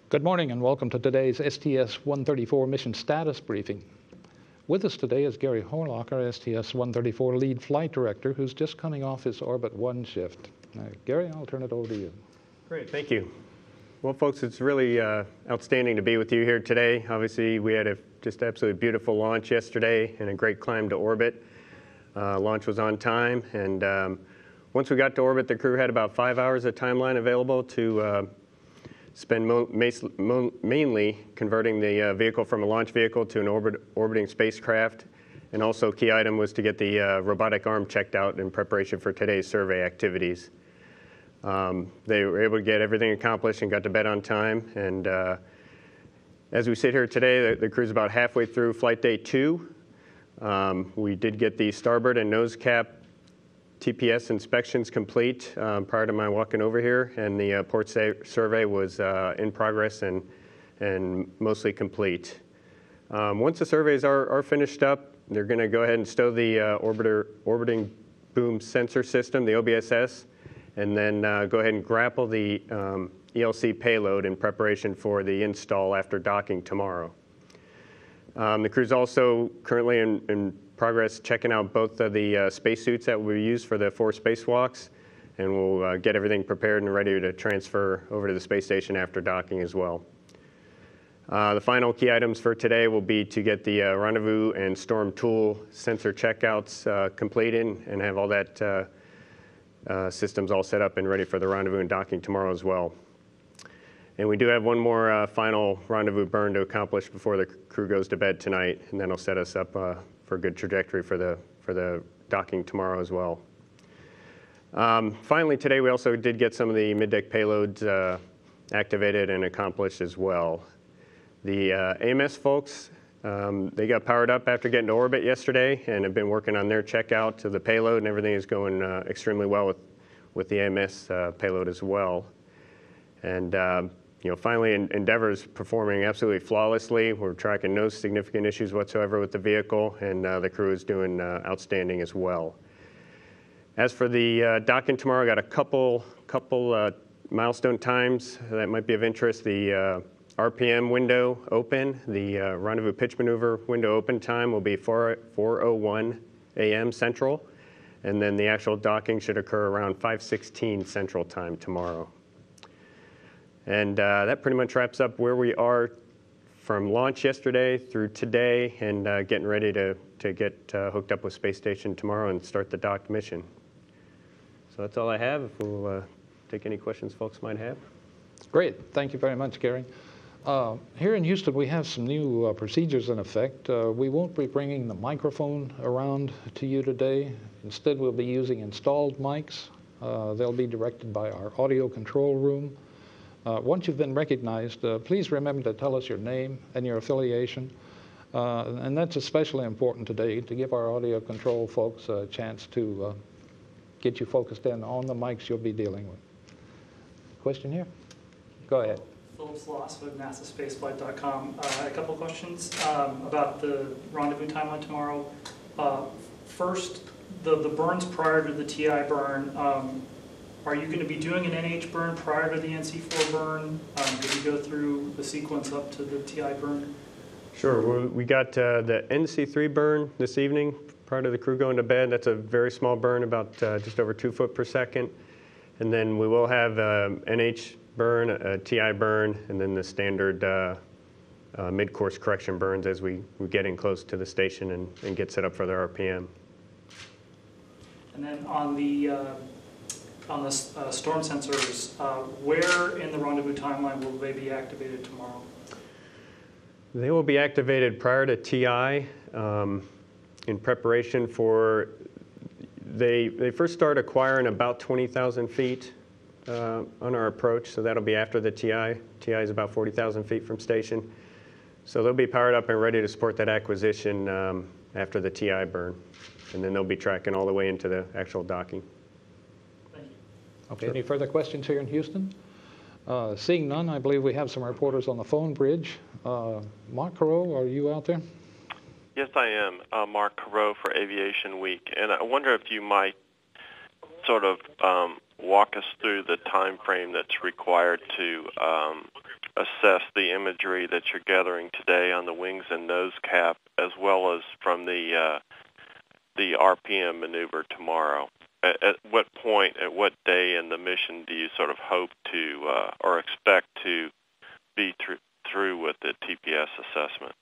Good morning and welcome to today's STS-134 mission status briefing. With us today is Gary Horlocker, STS-134 lead flight director, who's just coming off his Orbit 1 shift. Gary, I'll turn it over to you. Great, thank you. Well, folks, it's really outstanding to be with you here today. Obviously, we had a just absolutely beautiful launch yesterday and a great climb to orbit. Launch was on time, and once we got to orbit, the crew had about 5 hours of timeline available to spend mainly converting the vehicle from a launch vehicle to an orbiting spacecraft. And also, key item was to get the robotic arm checked out in preparation for today's survey activities. They were able to get everything accomplished and got to bed on time. And as we sit here today, the crew's about halfway through flight day 2. We did get the starboard and nose cap TPS inspections complete prior to my walking over here, and the port survey was in progress and mostly complete. Once the surveys are finished up, they're going to go ahead and stow the orbiting boom sensor system, the OBSS, and then go ahead and grapple the ELC payload in preparation for the install after docking tomorrow. The crew's also currently in progress checking out both of the spacesuits that will be used for the 4 spacewalks, and we'll get everything prepared and ready to transfer over to the space station after docking as well. The final key items for today will be to get the rendezvous and storm tool sensor checkouts completed and have all that systems all set up and ready for the rendezvous and docking tomorrow as well. And we do have one more final rendezvous burn to accomplish before the crew goes to bed tonight, and that'll set us up for a good trajectory for the docking tomorrow as well. Finally, today we also did get some of the mid-deck payloads activated and accomplished as well. The AMS folks, they got powered up after getting to orbit yesterday and have been working on their checkout to the payload, and everything is going extremely well with the AMS payload as well. And finally, Endeavour is performing absolutely flawlessly. We're tracking no significant issues whatsoever with the vehicle, and the crew is doing outstanding as well. As for the docking tomorrow, I got a couple milestone times that might be of interest. The RPM window open, the rendezvous pitch maneuver window open time will be 4:01 a.m. Central, and then the actual docking should occur around 5:16 Central Time tomorrow. And that pretty much wraps up where we are from launch yesterday through today, and getting ready to get hooked up with Space Station tomorrow and start the docked mission. So that's all I have. We'll take any questions folks might have. Great. Thank you very much, Gary. Here in Houston, we have some new procedures in effect. We won't be bringing the microphone around to you today. Instead, we'll be using installed mics. They'll be directed by our audio control room. Once you've been recognized, please remember to tell us your name and your affiliation. And that's especially important today to give our audio control folks a chance to get you focused in on the mics you'll be dealing with. Question here? Go ahead. Philip Sloss with NASASpaceflight.com. A couple of questions about the rendezvous timeline tomorrow. First, the burns prior to the TI burn. Are you going to be doing an NH burn prior to the NC4 burn? Could you go through the sequence up to the TI burn? Sure. We got the NC3 burn this evening prior to the crew going to bed. That's a very small burn, about just over 2 foot per second. And then we will have NH burn, a TI burn, and then the standard mid-course correction burns as we get in close to the station and get set up for the RPM. And then on the storm sensors, where in the rendezvous timeline will they be activated tomorrow? They will be activated prior to TI in preparation for, they first start acquiring about 20,000 feet on our approach, so that'll be after the TI. TI is about 40,000 feet from station. So they'll be powered up and ready to support that acquisition after the TI burn. And then they'll be tracking all the way into the actual docking. Okay, sure. Any further questions here in Houston? Seeing none, I believe we have some reporters on the phone bridge. Mark Carreau, are you out there? Yes, I am. Mark Carreau for Aviation Week. And I wonder if you might sort of walk us through the time frame that's required to assess the imagery that you're gathering today on the wings and nose cap, as well as from the RPM maneuver tomorrow? At what point, at what day in the mission do you sort of hope to or expect to be through with the TPS assessment?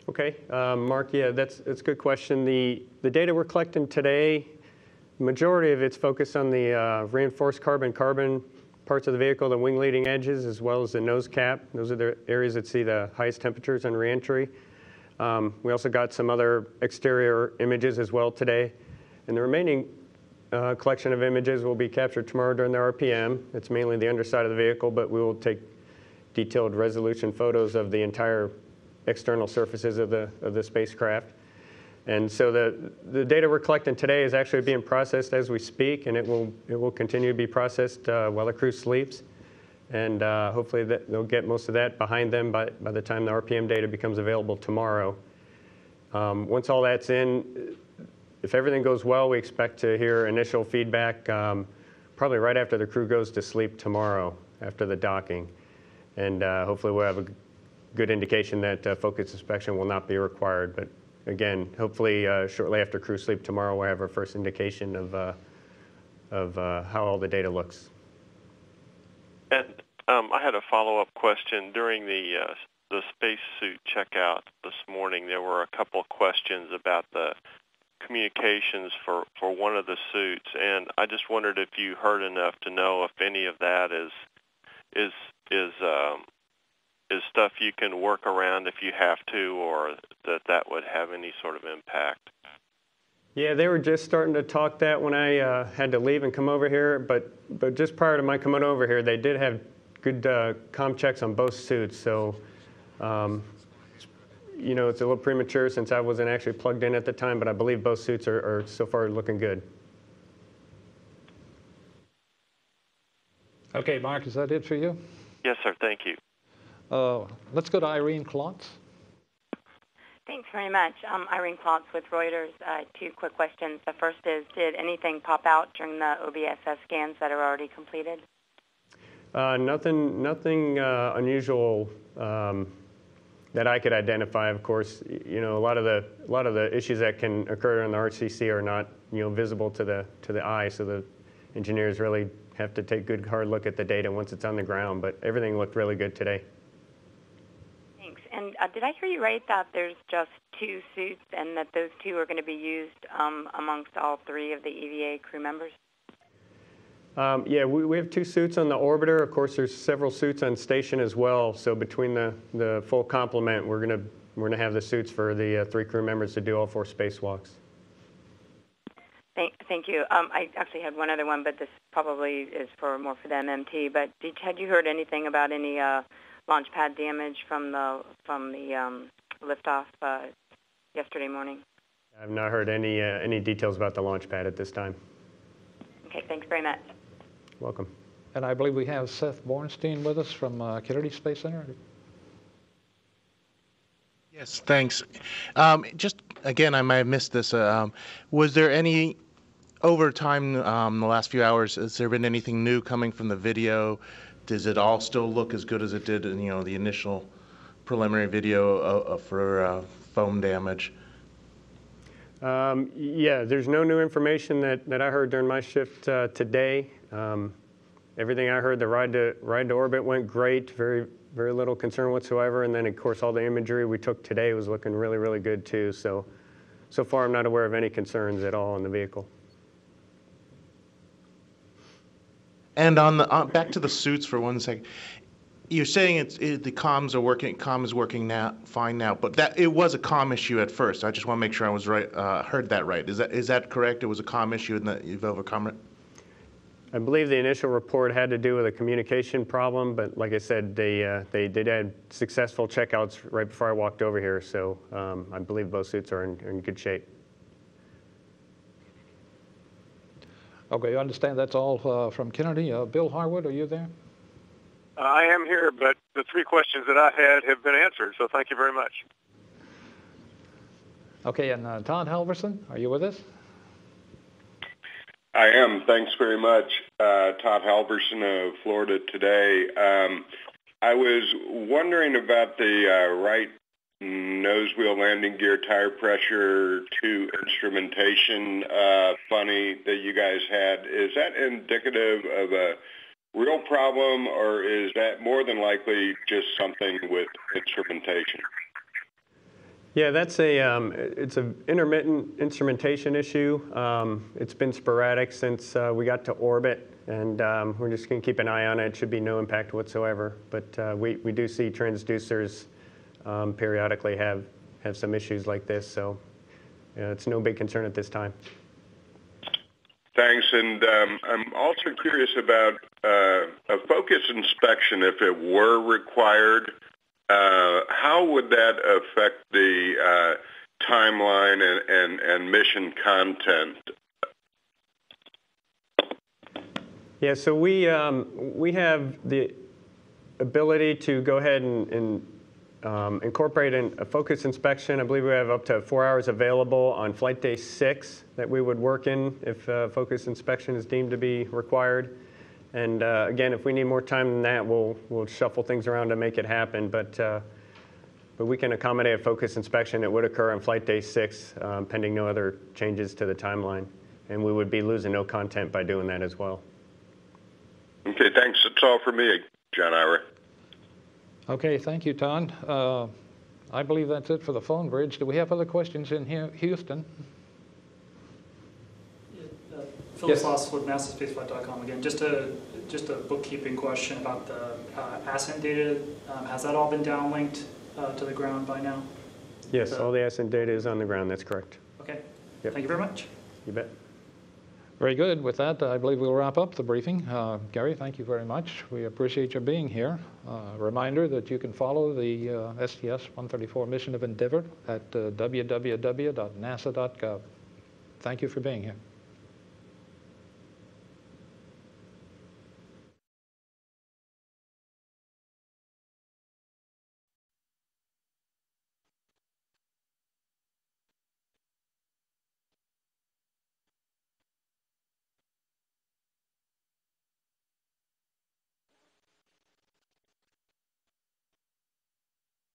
Okay, Mark, yeah, that's a good question. The data we're collecting today, majority of it's focused on the reinforced carbon-carbon parts of the vehicle, the wing leading edges, as well as the nose cap. Those are the areas that see the highest temperatures on reentry. We also got some other exterior images as well today. And the remaining collection of images will be captured tomorrow during the RPM. It's mainly the underside of the vehicle, but we will take detailed resolution photos of the entire external surfaces of the spacecraft. And so the data we're collecting today is actually being processed as we speak, and it will continue to be processed while the crew sleeps. And hopefully they'll get most of that behind them by the time the RPM data becomes available tomorrow. Once all that's in, if everything goes well, we expect to hear initial feedback probably right after the crew goes to sleep tomorrow, after the docking. And hopefully we'll have a good indication that focus inspection will not be required. But again, hopefully shortly after crew sleep tomorrow, we'll have our first indication of how all the data looks. And I had a follow-up question. During the spacesuit checkout this morning, there were a couple of questions about the communications for one of the suits, and I just wondered if you heard enough to know if any of that is stuff you can work around if you have to, or that would have any sort of impact. Yeah, they were just starting to talk that when I had to leave and come over here, but just prior to my coming over here, they did have good comm checks on both suits, so you know, it's a little premature since I wasn't actually plugged in at the time, but I believe both suits are so far looking good. Okay, Mark, is that it for you? Yes, sir. Thank you. Let's go to Irene Klotz. Thanks very much. Irene Klotz with Reuters. Two quick questions. The first is, did anything pop out during the OBSS scans that are already completed? Nothing unusual that I could identify. Of course, you know, a lot of the issues that can occur in the RCC are not, you know, visible to the eye, so the engineers really have to take a good hard look at the data once it's on the ground. But everything looked really good today. Thanks. And did I hear you right that there's just 2 suits and that those 2 are going to be used amongst all 3 of the EVA crew members? Yeah, we have 2 suits on the orbiter. Of course, there's several suits on station as well. So between the full complement, we're gonna have the suits for the 3 crew members to do all 4 spacewalks. Thank you. I actually had one other one, but this probably is more for the MMT. But had you heard anything about any launch pad damage from the liftoff yesterday morning? I've not heard any details about the launch pad at this time. Okay, thanks very much. Welcome. And I believe we have Seth Bornstein with us from Kennedy Space Center. Yes, thanks. Just again, I might have missed this. Was there any, over time, the last few hours, has there been anything new coming from the video? Does it all still look as good as it did in, you know, the initial preliminary video for foam damage? Yeah, there's no new information that I heard during my shift today. Everything I heard, the ride to orbit went great. Very, very little concern whatsoever. And then, of course, all the imagery we took today was looking really, really good too. So far, I'm not aware of any concerns at all on the vehicle. And on the back to the suits for 1 second. You're saying the comms are working. Comm is working now, fine now. But that it was a comm issue at first. I just want to make sure I was right. Heard that right. Is that correct? It was a comm issue, and that you've overcome it. I believe the initial report had to do with a communication problem, but like I said, they did have successful checkouts right before I walked over here. So I believe both suits are in good shape. Okay, you understand that's all from Kennedy. Bill Harwood, are you there? I am here, but the 3 questions that I had have been answered, so thank you very much. Okay, and Todd Halverson, are you with us? I am. Thanks very much. Todd Halverson of Florida Today. I was wondering about the right nose wheel landing gear tire pressure to instrumentation funny that you guys had. Is that indicative of a real problem, or is that more than likely just something with instrumentation? Yeah, that's it's an intermittent instrumentation issue. It's been sporadic since we got to orbit, and we're just going to keep an eye on it. It should be no impact whatsoever, but we do see transducers periodically have some issues like this, so it's no big concern at this time. Thanks, and I'm also curious about a focus inspection if it were required. How would that affect the timeline and mission content? Yeah, so we have the ability to go ahead and incorporate a focus inspection. I believe we have up to 4 hours available on flight day 6 that we would work in if focus inspection is deemed to be required. And again, if we need more time than that, we'll shuffle things around to make it happen. But we can accommodate a focus inspection that would occur on flight day 6, pending no other changes to the timeline. And we would be losing no content by doing that as well. Okay, thanks. That's all for me, John Ira. Okay, thank you, Todd. I believe that's it for the phone bridge. Do we have other questions in here, Houston? Philip Sloss with NASASpaceflight.com again. Just a bookkeeping question about the ascent data. Has that all been downlinked to the ground by now? Yes, all the ascent data is on the ground. That's correct. Okay. Yep. Thank you very much. You bet. Very good. With that, I believe we'll wrap up the briefing. Gary, thank you very much. We appreciate your being here. Reminder that you can follow the STS-134 mission of Endeavour at www.nasa.gov. Thank you for being here.